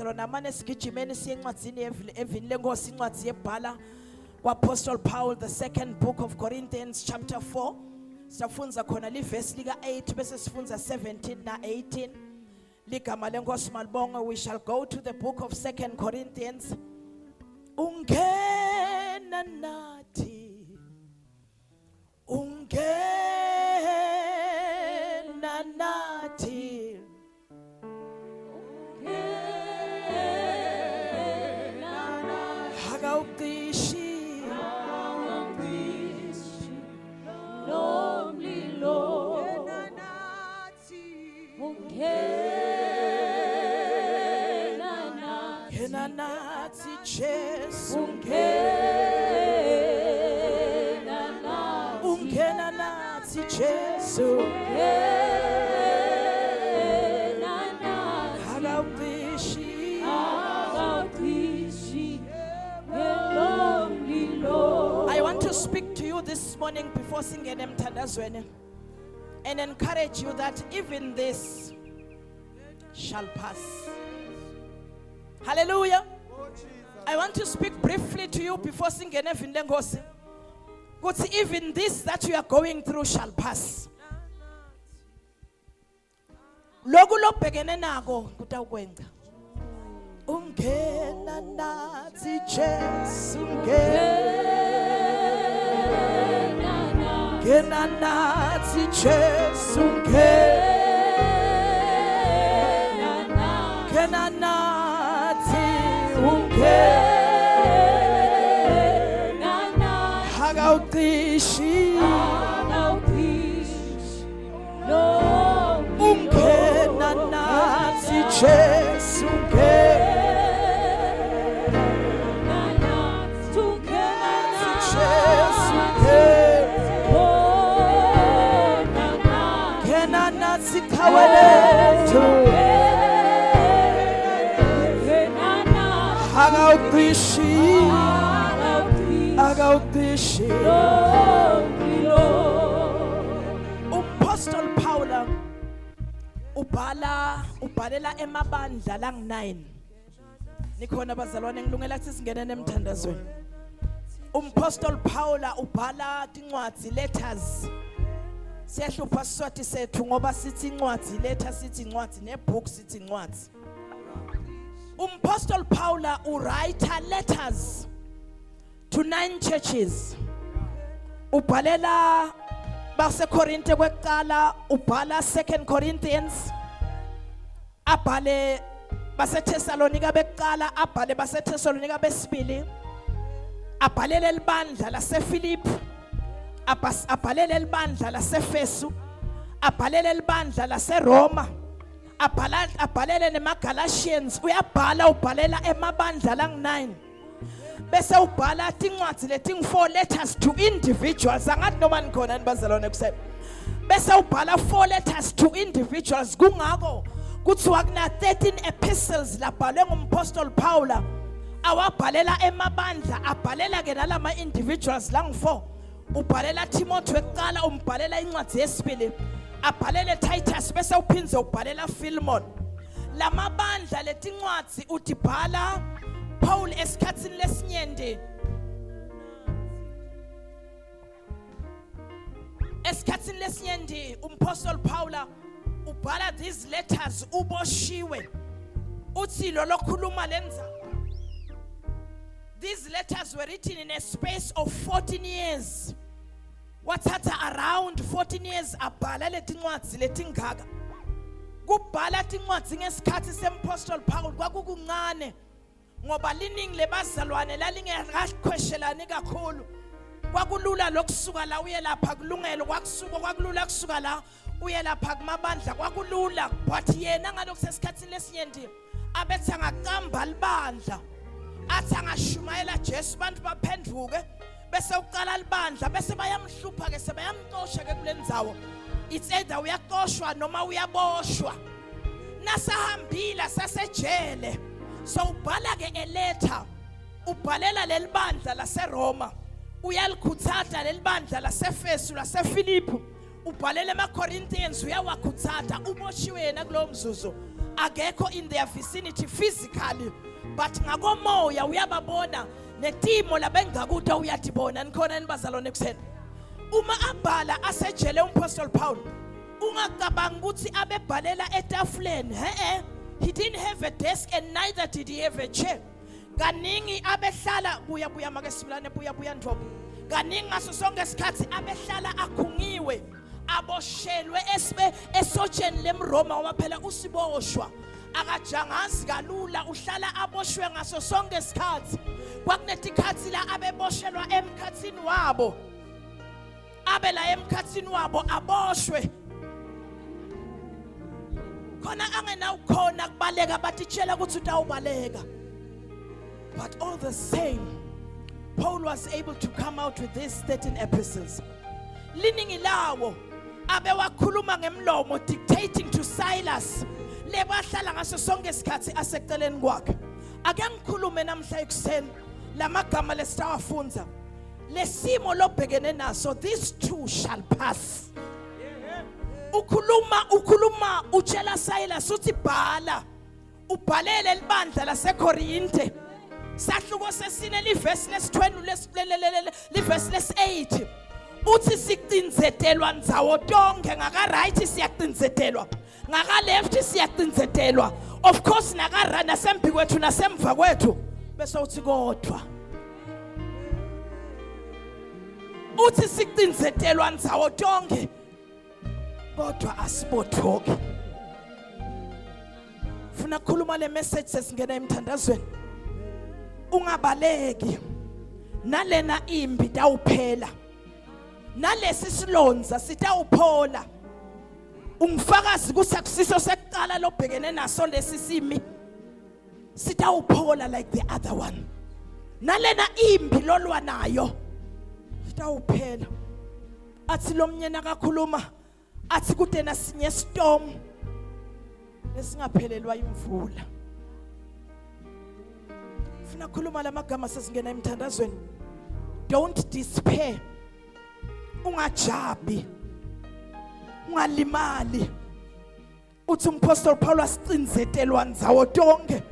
bazalwane amane sigijimeni siye encwadzini evini lenkosi incwadi yebhala kwaApostle Paul, the second book of Corinthians chapter 4. Sifunza khona livesi lika 8 bese sifunza 17 na 18. Ligama lenkosi malibonga. We shall go to the book of 2 Corinthians. Ungena nathi, ungena nathi, hakawuqishi lomlilo, ungena nathi Jesu, ungena nathi Jesu, hakawuqishi. I want to speak to you this morning before singing emthandazweni and encourage you that even this shall pass. Hallelujah. I want to speak briefly to you before singing evini lenkosi. But even this that you are going through shall pass. Loku lobhekene nako kutawukwenza. Ungena nathi Jesu, ungena nathi Jesu, ungena nathi, hakawuqishi, ungena nathi Jesu, hakawuqishi. Apostle Paul ubhalela emabandla lang9. Nikhona bazalwane ngilungela ukuthi singene nemthandazweni. Apostle Paul ubhala incwadi, letters. Siyahlupha siswati sethu ngoba sithi incwadi, letter sithi incwadi, nebook sithi incwadi. Apostle Paul write letters to 9 churches. Ubhalela baseKorinte kwekuqala, ubhala 2 Corinthians, abhale baseThessalonika bekuqala, abhale baseThessalonika besibili, abhalele libandla laseFilipi, abhalele libandla laseFesu, abhalele libandla laseRoma, abhalele nemaGalatians. Uyabhala ubhalela emabandla lang9. Bese ubhala incwadi leting4 letters to individuals. Angathi noma nikhona nibazalwane kusebe. Bese ubhala 4 letters to individuals. Kungako kuthiwa kuna 13 epistles labhalwe nguMapostle Paul. Awabhalela emabandla, abhalela ke nalama individuals lang4. Ubhalela Timothy wekuqala, umbhalela incwadi yesibili, abhalele Titus, bese uphinze ubhalela Philemon. Lamabandla letincwadi utibhala Paul esikhatsini lesinyende. Esikhatsini lesinyende uMapostle Paul ubhala these letters uboshiwe. Uthi lo lokhuluma lenza. These letters were written in a space of 14 years. Wathatha around 14 years abhala letincwadi letingaka. Kubhala tincwadi ngesikhathi seMapostle Paul kwakukuncane ngoba liningi lebazalwane lalingakakhweshelani kakhulu. Kwakulula lokusuka la uye lapha kulungelo, kwakulula kusuka la uye lapha kumabandla, kwakulula. But yena ngalokho sesikhatsini lesinyende abethi angaqamba libandla, athi angashumayela Jesu bantu baphenduke, bese uqala libandla, bese bayamhlupha ke sebayamxosha ke kulendzawo. It's either uyaxoshwa noma uyaboshwa. Nasahambila sasejele. So ubhala ke a letter, ubhalela lelibandla laseRoma, uyalikhuthatha lelibandla laseFesu laseFilipi, ubhalela emaCorinthians, uyawakhutsata, uboshiwe yena kulo mzuzu. agekho in their vicinity physically, but ngakomoya uyababona netimo labengakude uyadibona. Nikhona nibazalwane kuseni. Uma abhala asejele umpostoli Paul, ungacabanga ukuthi abebhalela etafuleni. He didn't have a desk and neither did he have a chair. Kaningi abehlala buya make simlane buya ndlobo. Kaningi ngaso sonke isikhathi abehlala akhungiwe, aboshelwe esojeni lemroma uma phela usiboshwa. Akajangazi kalula, uhlala aboshwe ngaso sonke isikhathi. Kwakunetikhathi la abeboshelwa emkhathini wabo. Abela emkhathini wabo aboshwe. Khona angena ukhona kubaleka batitshela ukuthi utawubaleka. But all the same, Paul was able to come out with these 13 epistles. Liningi lawo abewakhuluma ngemlomo, dictating to Silas. Lebahlala ngaso sonke isikhathi aseceleni kwakhe. Ake ngikhulume namhla ekuseni lamagama lesitawafunza. Lesimo lobhekene naso, these two shall pass. Ukhuluma utshela Silas uthi bhala. Ubhalele libandla laseKorinte. Sahluko sesine livesi lesi-20 livesi lesi-8. Uthi siqinzetelwa nzawo tonke, ngaka right siyaqinzetelwa, ngaka left siyaqinzetelwa, of course naka nasembi kwethu nasemva kwethu, bese uthi kodwa uthi siqinzetelwa nzawo tonke kodwa asibothoke. Funa khuluma le message sesingena emthandazweni. Ungabaleki, nalena imbi tawuphela, nalesi silonza sitawuphola. Ungifakazi kusakusiso sekuqala lobhekene naso lesi simi sitawuphola like the other one. Nalena imbi lolwa nayo sitawuphela. Athi lomnyena kakhuluma athi kudena sinye storm lesingaphelelwa imvula. Funa khuluma lamagama sesingena emthandazweni. Don't despair. Ungajabi, ungalimali. Uthi umpostoli Paul asiqinzetelwa nzawo tonke.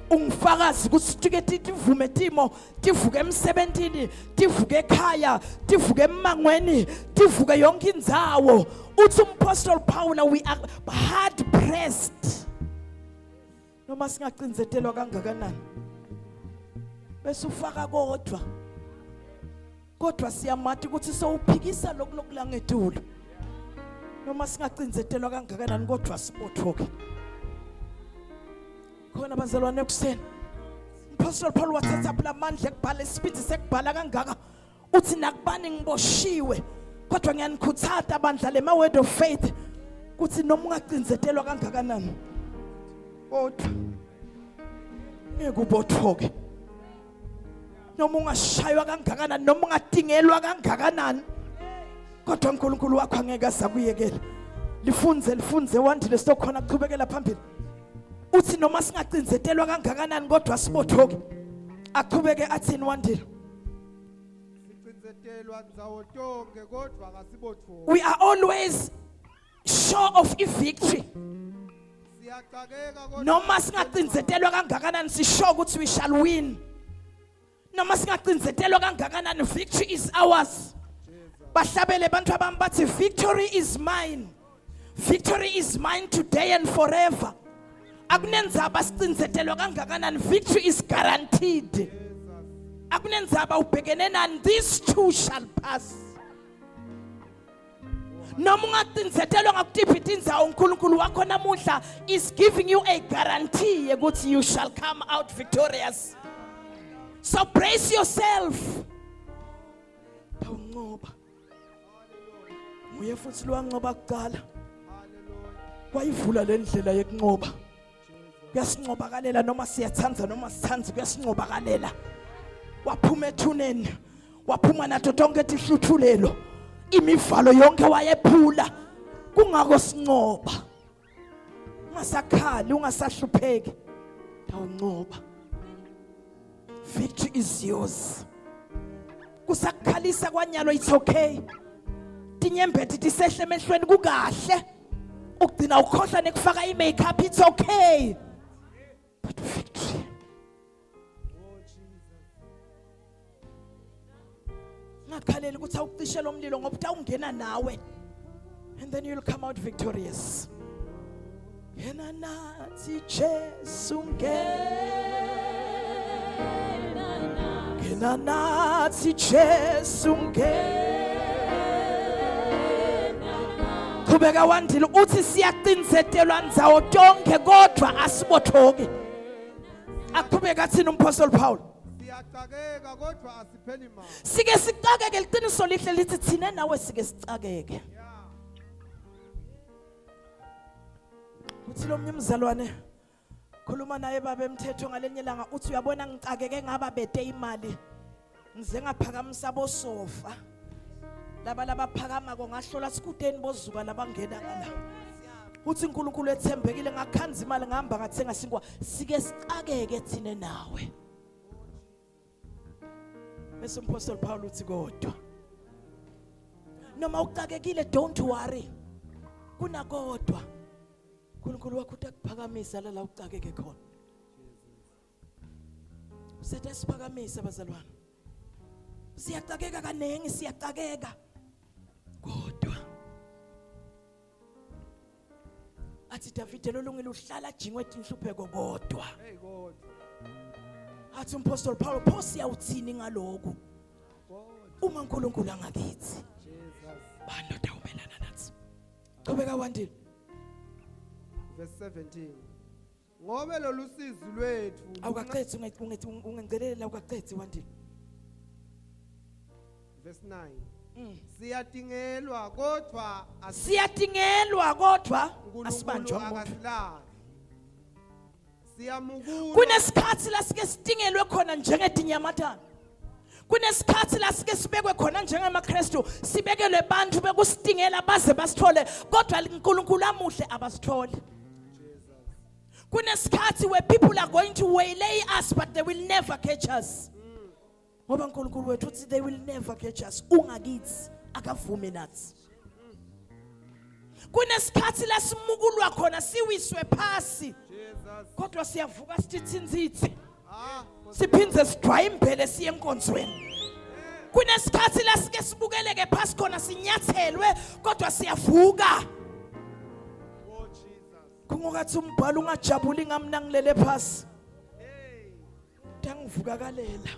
Ungifakazi ukuthi tike tivume timo, tivuke emsebentini, tivuke ekhaya, tivuke emangweni, tivuke yonke indzawo. Uthi umpostoli Paul, we are hard pressed. Noma singaqinzetelwa kangakanani, bese ufaka kodwa siyamathi ukuthi sowuphikisa lokulangedulo. Noma singaqinzetelwa kangakanani kodwa sibothoke. Khona bazalwane kuseni, umpostoli Paul wathatha amandla ekubhala isipidi sekubhala kangaka. Uthi nakubani ngiboshiwe kodwa ngiyanikhuthaza abandla lema word of faith ukuthi noma ungaqinzetelwa kangakanani kodwa ngeke ubothoke. Noma ungashaywa kangakanani, noma ungadingelwa kangakanani, kodwa uNkulunkulu wakho angeke asakuyekela. Lifunze wandile sitokhona kuqhubekela phambili. Uthi noma singaqinzetelwa kangakanani kodwa sibothoke. Aqhubeke athini wandile? Siqinzetelwa nzawo tonke kodwa akasibothoke. We are always sure of a victory. Noma singaqinzetelwa kangakanani sisho ukuthi we shall win. Noma singaqinzetelwa kangakanani victory is ours. Bahlabele bantu abami bathi victory is mine. Victory is mine today and forever. Akunenzaba siqinzetelwa kangakanani, victory is guaranteed. Akunenzaba ubhekene nani, these two shall pass. Noma ungaqinzetelwa ngakutiphi indzawo, uNkulunkulu wakho namuhla is giving you a guarantee ukuthi you shall come out victorious. So brace yourself. Tawunqoba. Uye futhi lwanqoba kuqala. Kwayivula le ndlela yekunqoba. Kuyasinqobakalela noma siyathanza noma sithanzi, kuyasinqobakalela. Waphuma ethuneni, waphuma nato tonke tihluthulelo. Imivalo yonke wayephula. Kungako sinqoba. Ungasakhali, ungasahlupheki. Tawunqoba. Victory is yours. Kusakhalisa kwanyalo, it's okay. Tinyembeti tisehle emehlweni kukahle. ukugcina ukhohlwa nekufaka i-makeup, it's okay, but victory. Ngakhaleli ukuthi awucishela umlilo ngoba utawungena nawe, and then you'll come out victorious. Yena nathi Jesu ngena, yena nathi Jesu ngena. Qhubeka wandile uthi siyaqinisetelwa nzawo tonke kodwa asibothoki. Aqhubeka athini uMapostle Paul? Siyacakeka kodwa asipheli imali. Sike sicakeke, liqiniso lihle lithi thina nawe sike sicakeke. Uthi lo mnyamzalwane khuluma naye baba emthetho ngalenye langa uthi uyabona ngicakeke ngaba bede imali ngize ngaphakamisa bosofa laba labaphakama ko ngahlola sikudeni bozuka labangena ngala uthi uNkulunkulu ethembekile ngakhanza imali ngihamba ngathenga sinkwa sike sicakeke thina nawe. Bese uMapostle Paul uthi kodwa noma ucakekile don't worry kunakodwa uNkulunkulu wakho utakuphakamisa la ucakeke khona. Usethe siphakamisa bazalwane. Siyacakeka kanengi, siyacakeka kodwa athi David lolungile uhlala jingwe inhlupheko kodwa. Hey kodwa. Athi uMapostle Paul pho siyawuthini ngaloku? Uma uNkulunkulu angakithi. Jesus. Bandoda umelana nathi. Qhubeka wandile. Verse 17. Ngobe lolusizi lwethu awukacethi ungencelela awukacethi wandile. Verse 9. Siyadingelwa kodwa siyadingelwa kodwa asibanjwa umuntu. Akasilazi. Siyamukula. Kunesikhathi la sike sidingelwe khona njengedinyamatana. Kunesikhathi la sike sibekwe khona njengamaKristu sibekelwe abantu bekusidingela baze basithole kodwa uNkulunkulu amuhle abasithole. Kunesikhathi where people are going to waylay us but they will never catch us. Ngoba uNkulunkulu wethu uthi they will never catch us. Ungakithi akavume nathi. Kunesikhathi la simukulwa khona siwiswe phasi. Kodwa siyavuka sithinzithi. Siphinze sidwaye impele siye enkonzweni. Kunesikhathi la sike sibukeleke phasi khona sinyathelwe kodwa siyavuka. Kungokathi umbhalo ungajabuli ngamna ngilele phasi. Ngivuka kalela.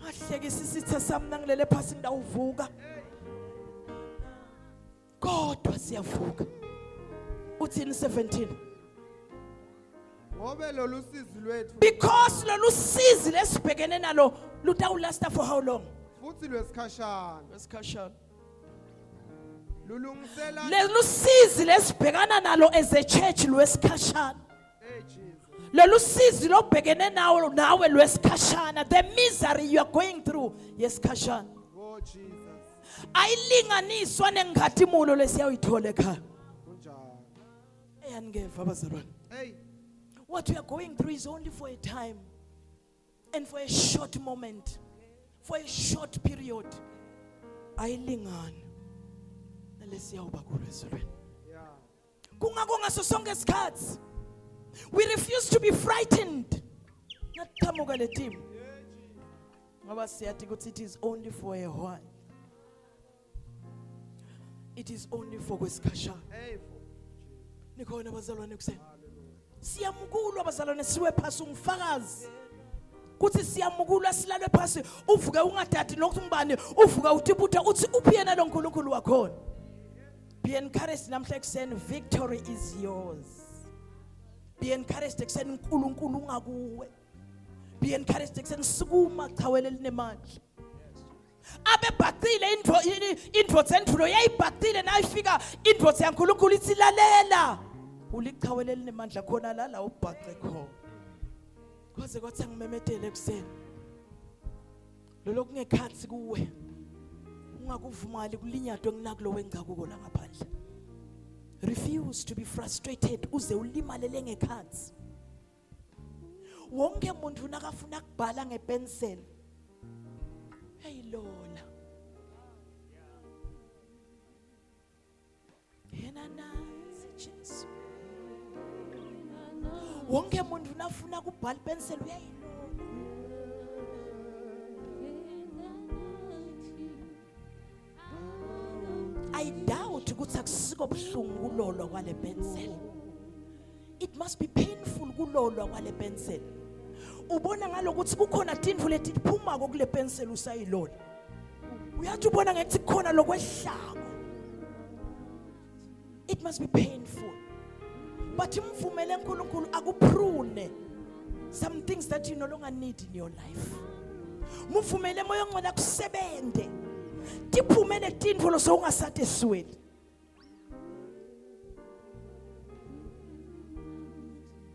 Ngahlekisa isitha sami ngilele phasi ngidawuvuka. Kodwa siyavuka. Uthini 17? Ngobe lolusizi lwethu because lolusizi lesibhekene nalo lutawulasta for how long? futhi lwesikhashana. Lesikhashana. Lulungisela Lelusizi lesibhekana nalo as a church lwesikhashana. Hey Jesus. Lelusizi lobhekene nawo nawe lwesikhashana. The misery you are going through yesikhashana. Oh Jesus. Ayilinganiswa nengathimulo lesiyawithola ekhaya. Kunjalo. Eyangeva abazalwane. Hey. What we are going through is only for a time and for a short moment, for a short period. Ayilingani nalesiyawuba kulo ezweni. Yeah. Kungako ngaso sonke isikhathi. We refuse to be frightened. Ngathamuka le team. Ngoba siyathi ukuthi it is only for a while. It is only for kwesikhashana. Hey. Nikhona abazalwane kuseni. Siyamukulwa abazalwane siwe phasi ungifakazi. Kuthi siyamukulwa silalwe phasi uvuke ungadadi nokuthi ngibani uvuka utibutha uthi uphi yena lo nkulunkulu wakhona. Be encouraged namhla ekseni victory is yours. Be encouraged ekseni uNkulunkulu ungakuwe. Be encouraged ekseni sukuma chawele linemandla. Abebhaqile indvo zentulo yayibhaqile nayifika indvo yaNkulunkulu ithi lalela. Ulichawele linemandla khona la ubhaqe khona. Kwaze kwathi ngimemetele ekseni. Lolo kungekhathi kuwe. Ungakuvumali kulinyadwe nginakulo wengakuko la ngaphandle. Refuse to be frustrated uze ulimalele ngekhathi. Wonke umuntu nakafuna ukubhala ngepencil. Hey Lola. Yena ubhala ipenseli uyayilola. I doubt ukuthi akusiko buhlungu kulolwa kwale pencil. It must be painful kulolwa kwale pencil. Ubona ngalokuthi kukhona tindlu leti liphuma kule pencil usayilola. Uyathi ubona ngathi kukhona lokwehlako. It must be painful. But imvumele uNkulunkulu akuprune some things that you no longer need in your life. Muvumele moya ngcwele kusebende. Tiphumele tindlu loso ungasatisfied.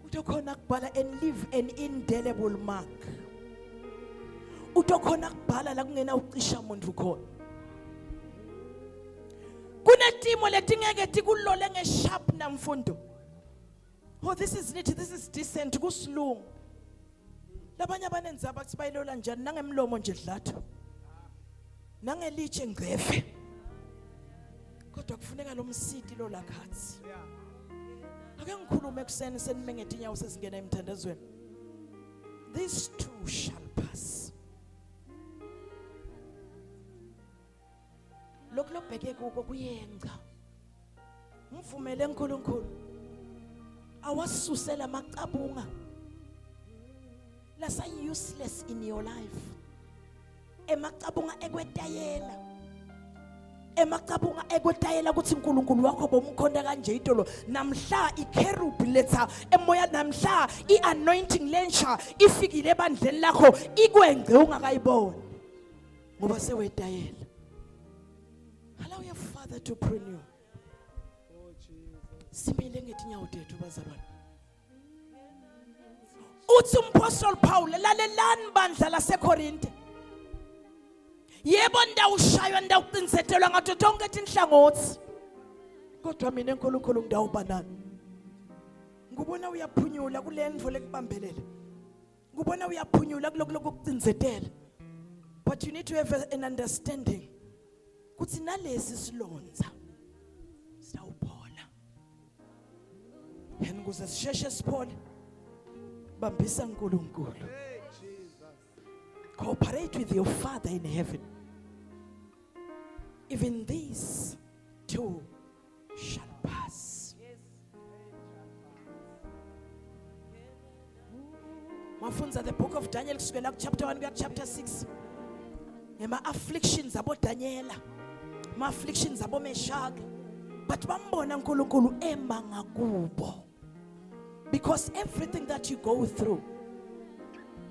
Utokhona kubhala and leave an indelible mark. Utokhona kubhala la kungena ucisha umuntu khona. Kunetimo letingeke tikulole ngesharp na mfundo. Oh, this is neat, this is decent, kusilungu. Labanye abanenza bathi bayilola njani nangemlomo nje dlatho. Nangeliche ngcefe. Kodwa kufuneka lo msidi lo lakhathi. Ake ngikhulume kuseni senimengete inyawo sesingena emthandazweni. These two shall pass. Lokho bheke kuko kuyenza. Ngivumele uNkulunkulu. Awasusela amacabunga. Lasa useless in your life. Emacabunga ekwetayela. Emacabunga ekwetayela ukuthi uNkulunkulu wakho bomkhonda kanje itolo. Namhla ikerub letha emoya namhla ianointing lensha ifikile ebandleni lakho ikwengce ungakayibona. Ngoba sewetayela. Allow your Father to prune you. Oh Jesus. Simile ngetinyawo tethu bazalwane. Uthi uMapostle Paul lalelani bandla laseKorinte. Yebo ndawushaywa ndawuqinisetelwa ngathi tonke inhlangothi. Kodwa mina eNkulunkulu ngidawuba nani. Ngubona uyaphunyula kule ndvo lekubambelela. Ngubona uyaphunyula kuloko kuqinisetela. But you need to have an understanding. Kuthi nalezi silonza sawuphola. Yena kuze sisheshe siphole. Bambisa uNkulunkulu. Hey Jesus. Cooperate with your Father in heaven. Even these two shall pass. Mafunza the book of Daniel kusukela chapter 1 kuya chapter 6. Ngema afflictions abo Daniela. Ma afflictions abo Meshach. But bambona uNkulunkulu emanga kubo. Because everything that you go through,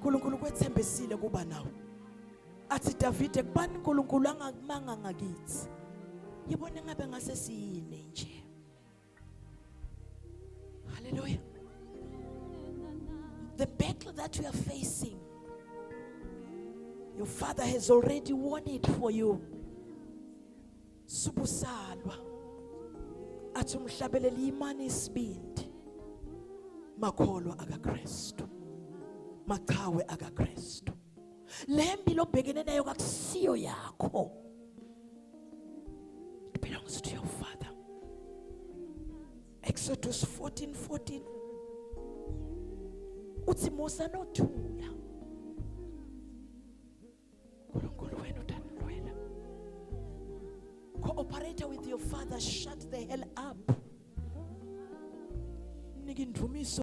uNkulunkulu kwethembisile kuba nawe. Athi Davide kubani uNkulunkulu angakumanga ngakithi. Yibone ngabe ngase siyini nje. Hallelujah. The battle that you are facing, your Father has already won it for you. Subusalwa. Athi umhlabeleli imani isibindi. Makholwa akaKristu. Machawe akaKristu. Lembi lobhekene nayo kakusiyo yakho. It belongs to your Father. Exodus 14:14. Uthi Musa nothula.